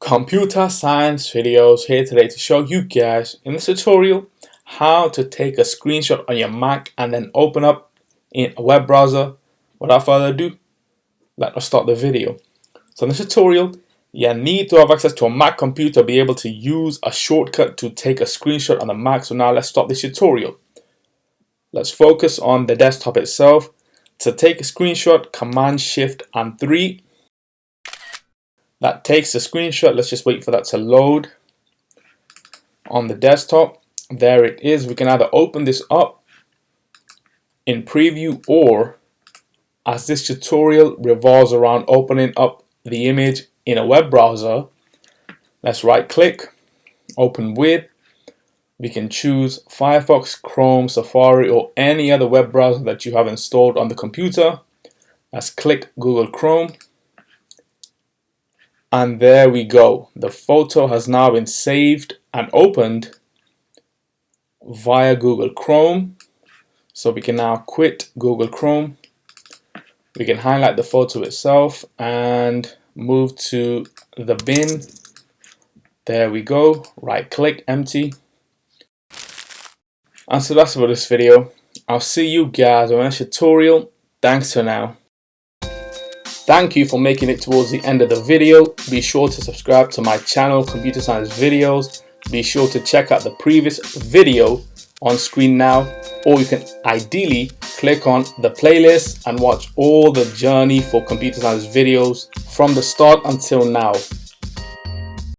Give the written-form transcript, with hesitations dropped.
Computer science videos here today to show you guys in this tutorial how to take a screenshot on your Mac and then open up in a web browser. Without further ado, let us start the video. So in this tutorial, you need to have access to a Mac computer to be able to use a shortcut to take a screenshot on the Mac. So now let's start this tutorial. Let's focus on the desktop itself. To take a screenshot, Command Shift and 3. That takes the screenshot. Let's just wait for that to load on the desktop. There it is. We can either open this up in preview, or as this tutorial revolves around opening up the image in a web browser, let's right click, open with. We can choose Firefox, Chrome, Safari, or any other web browser that you have installed on the computer. Let's click Google Chrome. And there we go. The photo has now been saved and opened via Google Chrome. So we can now quit Google Chrome. We can highlight the photo itself and move to the bin. There we go. Right click, empty. And so that's for this video. I'll see you guys on the next tutorial. Thanks for now. Thank you for making it towards the end of the video. Be sure to subscribe to my channel, Computer Science Videos. Be sure to check out the previous video on screen now, or you can ideally click on the playlist and watch all the journey for Computer Science videos from the start until now.